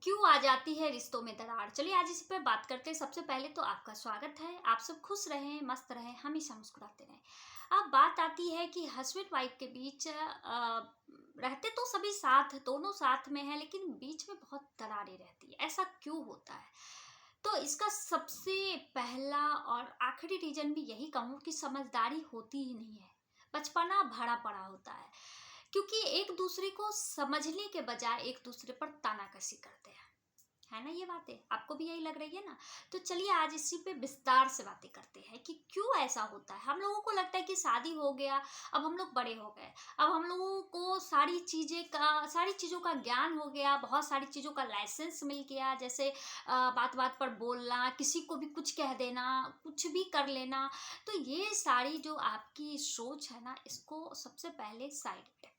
क्यों आ जाती है रिश्तों में दरार। चलिए आज इसी पर बात करते हैं। सबसे पहले तो आपका स्वागत है। आप सब खुश रहें, मस्त रहें, हमेशा मुस्कुराते रहें। अब बात आती है कि हस्बैंड वाइफ के बीच रहते तो सभी साथ, दोनों साथ में है, लेकिन बीच में बहुत दरारें रहती है। ऐसा क्यों होता है? तो इसका सबसे पहला और आखिरी रीजन भी यही कहूँ कि समझदारी होती ही नहीं है। बचपना भरा पड़ा होता है, क्योंकि एक दूसरे को समझने के बजाय एक दूसरे पर तानाकसी करते हैं। है ना ये बातें? आपको भी यही लग रही है ना? तो चलिए आज इसी पे विस्तार से बातें करते हैं कि क्यों ऐसा होता है। हम लोगों को लगता है कि शादी हो गया, अब हम लोग बड़े हो गए, अब हम लोगों को सारी चीज़ों का ज्ञान हो गया, बहुत सारी चीज़ों का लाइसेंस मिल गया। जैसे बात बात पर बोलना, किसी को भी कुछ कह देना, कुछ भी कर लेना। तो ये सारी जो आपकी सोच है ना, इसको सबसे पहले साइड में रखें।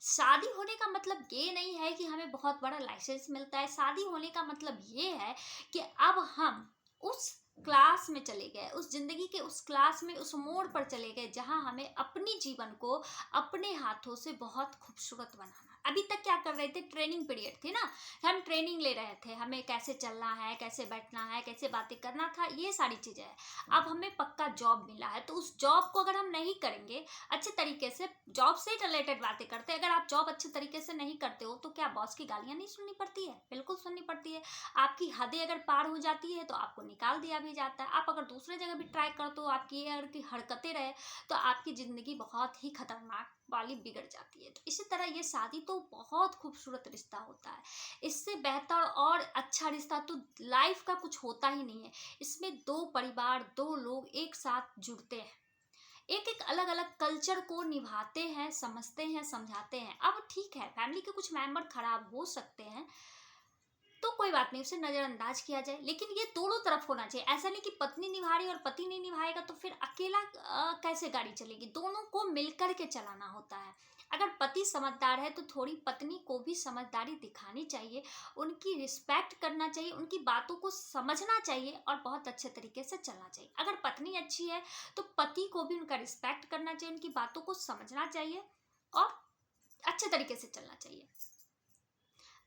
शादी होने का मतलब ये नहीं है कि हमें बहुत बड़ा लाइसेंस मिलता है। शादी होने का मतलब ये है कि अब हम उस क्लास में चले गए, उस जिंदगी के उस क्लास में, उस मोड़ पर चले गए जहां हमें अपनी जीवन को अपने हाथों से बहुत खूबसूरत बनाना। अभी तक क्या कर रहे थे? ट्रेनिंग पीरियड थी ना, हम ट्रेनिंग ले रहे थे, हमें कैसे चलना है, कैसे बैठना है, कैसे बातें करना था, ये सारी चीजें हैं। अब हमें पक्का जॉब मिला है, तो उस जॉब को अगर हम नहीं करेंगे अच्छे तरीके से, जॉब से रिलेटेड बातें करते हैं, अगर आप जॉब अच्छे तरीके से नहीं करते हो तो क्या बॉस की गालियां नहीं सुननी पड़ती है? बिल्कुल सुननी पड़ती है। आपकी हदें अगर पार हो जाती है तो आपको निकाल दिया भी जाता है। आप अगर दूसरे जगह भी ट्राई करते हो, आपकी ये की हरकतें रहे, तो आपकी जिंदगी बहुत ही खतरनाक वाली बिगड़ जाती है। तो इसी तरह ये शादी तो बहुत खूबसूरत रिश्ता होता है। इससे बेहतर और अच्छा रिश्ता तो लाइफ का कुछ होता ही नहीं है। इसमें दो परिवार, दो लोग एक साथ जुड़ते हैं, एक एक अलग अलग कल्चर को निभाते हैं, समझते हैं, समझाते हैं। अब ठीक है, फैमिली के कुछ मेंबर खराब हो सकते हैं, तो कोई बात नहीं, उसे नजरअंदाज किया जाए, लेकिन ये दोनों तरफ होना चाहिए। ऐसा नहीं कि पत्नी निभा रही और पति नहीं निभाएगा तो फिर अकेला कैसे गाड़ी चलेगी? दोनों को मिलकर के चलाना होता है। अगर पति समझदार है तो थोड़ी पत्नी को भी समझदारी दिखानी चाहिए, उनकी रिस्पेक्ट करना चाहिए, उनकी बातों को समझना चाहिए और बहुत अच्छे तरीके से चलना चाहिए। अगर पत्नी अच्छी है तो पति को भी उनका रिस्पेक्ट करना चाहिए, उनकी बातों को समझना चाहिए और अच्छे तरीके से चलना चाहिए।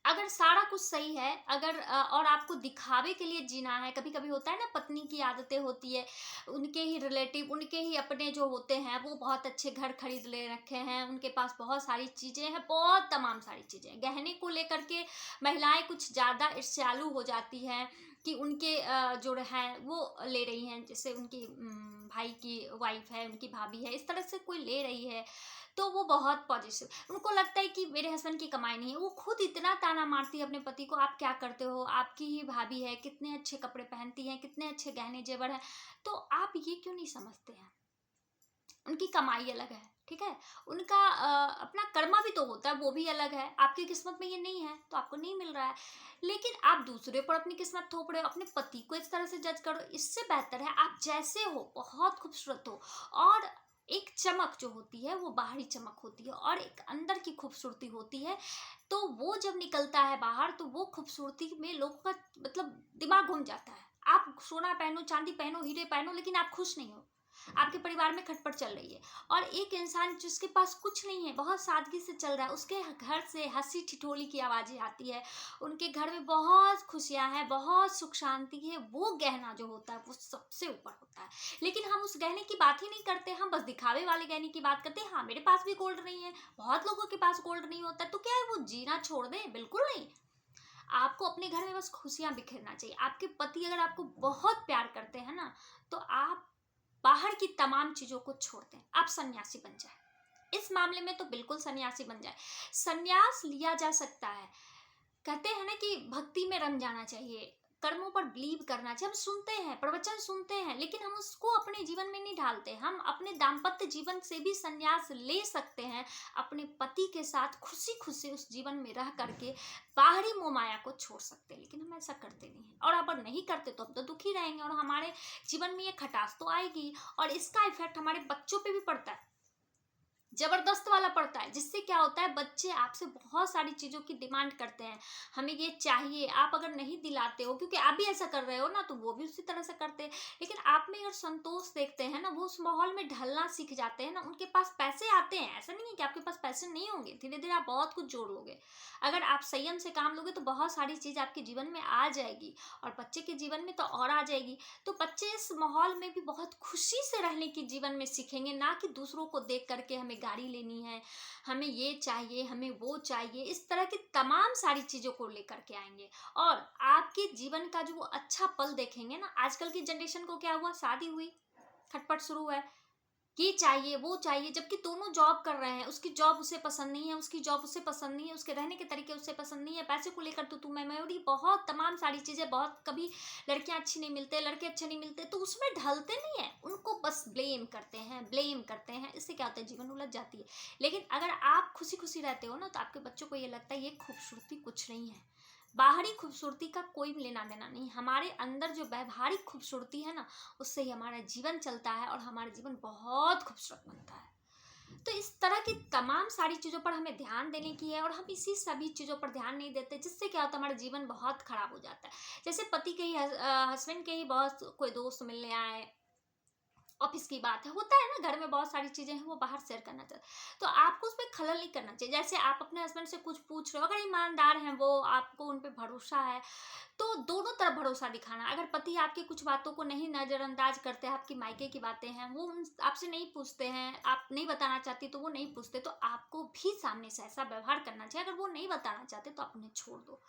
अगर सारा कुछ सही है, अगर और आपको दिखावे के लिए जीना है, कभी कभी होता है ना, पत्नी की आदतें होती है, उनके ही रिलेटिव, उनके ही अपने जो होते हैं, वो बहुत अच्छे घर खरीद ले रखे हैं, उनके पास बहुत सारी चीजें हैं, बहुत तमाम सारी चीजें, गहने को लेकर के महिलाएं कुछ ज्यादा ईर्ष्यालु हो जाती हैं कि उनके जो है वो ले रही हैं, जैसे उनकी भाई की वाइफ है, उनकी भाभी है, इस तरह से कोई ले रही है, तो वो बहुत पॉजिटिव, उनको लगता है कि मेरे हस्बैंड की कमाई नहीं है। वो खुद इतना ताना मारती है अपने पति को, आप क्या करते हो, आपकी ही भाभी है, कितने अच्छे कपड़े पहनती हैं, कितने अच्छे गहने जेवर हैं, तो आप ये क्यों नहीं समझते हैं? उनकी कमाई अलग है, ठीक है, उनका अपना कर्मा भी तो होता है, वो भी अलग है। आपकी किस्मत में ये नहीं है तो आपको नहीं मिल रहा है, लेकिन आप दूसरे पर अपनी किस्मत थोप रहे हो, अपने पति को इस तरह से जज करो। इससे बेहतर है आप जैसे हो, बहुत खूबसूरत हो, और एक चमक जो होती है वो बाहरी चमक होती है और एक अंदर की खूबसूरती होती है। तो वो जब निकलता है बाहर तो वो खूबसूरती में लोगों का मतलब दिमाग घूम जाता है। आप सोना पहनो, चांदी पहनो, हीरे पहनो, लेकिन आप खुश नहीं हो, आपके परिवार में खटपट चल रही है। और एक इंसान जिसके पास कुछ नहीं है, बहुत सादगी से चल रहा है, उसके घर से हंसी ठिठोली की आवाजें आती है, उनके घर में बहुत खुशियां हैं, बहुत सुख शांति है, वो गहना जो होता है वो सबसे ऊपर होता है। लेकिन हम उस गहने की बात ही नहीं करते, हम बस दिखावे वाले गहने की बात करते हैं। हाँ, मेरे पास भी गोल्ड नहीं है, बहुत लोगों के पास गोल्ड नहीं होता, तो क्या है वो जीना छोड़ दें? बिल्कुल नहीं। आपको अपने घर में बस खुशियां बिखेरना चाहिए। आपके पति अगर आपको बहुत प्यार करते हैं ना, तो आप बाहर की तमाम चीजों को छोड़ दें, आप सन्यासी बन जाए। इस मामले में तो बिल्कुल सन्यासी बन जाए। सन्यास लिया जा सकता है, कहते हैं ना कि भक्ति में रंग जाना चाहिए, कर्मों पर बिलीव करना चाहिए। हम सुनते हैं, प्रवचन सुनते हैं, लेकिन हम उसको अपने जीवन में नहीं ढालते। हम अपने दाम्पत्य जीवन से भी संन्यास ले सकते हैं, अपने पति के साथ खुशी खुशी उस जीवन में रह करके बाहरी मोह माया को छोड़ सकते हैं, लेकिन हम ऐसा करते नहीं हैं। और अगर नहीं करते तो हम तो दुखी रहेंगे और हमारे जीवन में ये खटास तो आएगी और इसका इफेक्ट हमारे बच्चों पे भी पड़ता है। जबरदस्त वाला पड़ता है, जिससे क्या होता है बच्चे आपसे बहुत सारी चीज़ों की डिमांड करते हैं, हमें ये चाहिए, आप अगर नहीं दिलाते हो क्योंकि आप भी ऐसा कर रहे हो ना, तो वो भी उसी तरह से करते हैं। लेकिन आप में अगर संतोष देखते हैं ना, वो उस माहौल में ढलना सीख जाते हैं ना, उनके पास पैसे आते हैं, ऐसा नहीं है कि आपके पास पैसे नहीं होंगे, धीरे धीरे आप बहुत कुछ जोड़ लोगे। अगर आप संयम से काम लोगे तो बहुत सारी चीज़ आपके जीवन में आ जाएगी, और बच्चे के जीवन में तो और आ जाएगी। तो बच्चे इस माहौल में भी बहुत खुशी से रहने की जीवन में सीखेंगे, ना कि दूसरों को देख करके हमें गाड़ी लेनी है, हमें ये चाहिए, हमें वो चाहिए, इस तरह की तमाम सारी चीज़ों को लेकर के आएंगे। और आपके जीवन का जो वो अच्छा पल देखेंगे ना, आजकल की जनरेशन को क्या हुआ, शादी हुई, खटपट शुरू है, ये चाहिए वो चाहिए, जबकि दोनों जॉब कर रहे हैं, उसकी जॉब उसे पसंद नहीं है, उसकी जॉब उसे पसंद नहीं है, उसके रहने के तरीके उसे पसंद नहीं है, पैसे को लेकर तो मैं मेमोरी, बहुत तमाम सारी चीजें, बहुत कभी लड़कियां अच्छी नहीं मिलते, लड़के अच्छे नहीं मिलते, तो उसमें ढलते नहीं है, उनको बस ब्लेम करते हैं, इससे क्या होता है, जीवन उलझ जाती है। लेकिन अगर आप खुशी खुशी रहते हो ना, तो आपके बच्चों को ये लगता है ये खूबसूरती कुछ नहीं है, बाहरी खूबसूरती का कोई लेना देना नहीं, हमारे अंदर जो व्यवहारिक खूबसूरती है ना, उससे ही हमारा जीवन चलता है और हमारा जीवन बहुत खूबसूरत बनता है। तो इस तरह की तमाम सारी चीज़ों पर हमें ध्यान देने की है, और हम इसी सभी चीज़ों पर ध्यान नहीं देते, जिससे क्या होता है, हमारा जीवन बहुत खराब हो जाता है। जैसे पति के ही हस्बैंड के ही बहुत कोई दोस्त मिलने आए, ऑफिस की बात है, होता है ना, घर में बहुत सारी चीजें हैं वो बाहर शेयर करना चाहते हैं, तो आपको उसमें खलल नहीं करना चाहिए। जैसे आप अपने हस्बैंड से कुछ पूछ रहे हो, अगर ईमानदार हैं वो, आपको उन पे भरोसा है, तो दोनों तरफ भरोसा दिखाना। अगर पति आपकी कुछ बातों को नहीं नजरअंदाज करते, आपकी मायके की बातें हैं वो आपसे नहीं पूछते हैं, आप नहीं बताना चाहती तो वो नहीं पूछते, तो आपको भी सामने से ऐसा व्यवहार करना चाहिए। अगर वो नहीं बताना चाहते तो आप उन्हें छोड़ दो,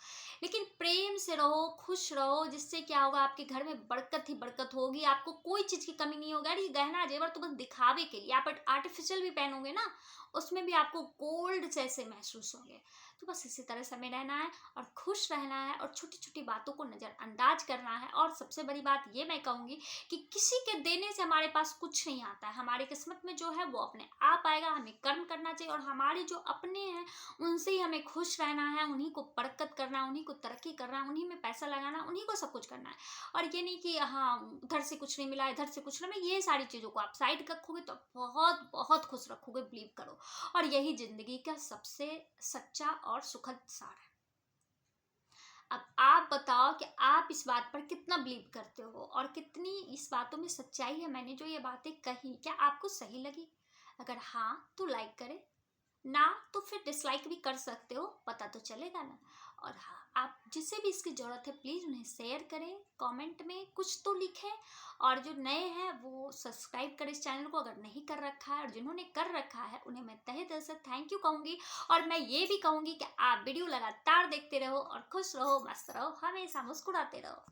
लेकिन प्रेम से रहो, खुश रहो, जिससे क्या होगा, आपके घर में बरकत ही बरकत होगी, आपको कोई चीज की कमी नहीं होगी। अरे ये गहना जेवर तो बस दिखावे के लिए, आप आर्टिफिशियल भी पहनोगे ना, उसमें भी आपको गोल्ड जैसे महसूस होंगे। तो बस इसी तरह समय रहना है, और खुश रहना है, और छोटी छोटी बातों को नजरअंदाज करना है। और सबसे बड़ी बात ये मैं कहूंगी कि किसी के देने से हमारे पास कुछ नहीं आता है, हमारी किस्मत में जो है वो अपने आप आएगा, हमें कर्म करना चाहिए, और हमारे जो अपने हैं उनसे ही हमें खुश रहना है, उन्हीं को बरकत करना है, उन्हीं को तरक्की करना है, उन्हीं में पैसा लगाना है, उन्हीं को सब कुछ करना है। और ये नहीं कि हाँ उधर से कुछ नहीं मिला, इधर से कुछ नहीं मिला, ये सारी चीज़ों को आप साइड रखोगे तो बहुत बहुत खुश रखोगे, बिलीव करो। और यही जिंदगी का सबसे सच्चा और सुखद सार है। अब आप बताओ कि आप इस बात पर कितना बिलीव करते हो, और कितनी इस बातों में सच्चाई है। मैंने जो ये बातें कही, क्या आपको सही लगी? अगर हाँ तो लाइक करें, ना तो फिर डिसलाइक भी कर सकते हो, पता तो चलेगा ना। और हाँ, आप जिसे भी इसकी ज़रूरत है प्लीज़ उन्हें शेयर करें, कमेंट में कुछ तो लिखें, और जो नए हैं वो सब्सक्राइब करें इस चैनल को अगर नहीं कर रखा है, और जिन्होंने कर रखा है उन्हें मैं तहे दिल से थैंक यू कहूँगी। और मैं ये भी कहूँगी कि आप वीडियो लगातार देखते रहो, और खुश रहो, मस्त रहो, हमेशा मुस्कुराते रहो।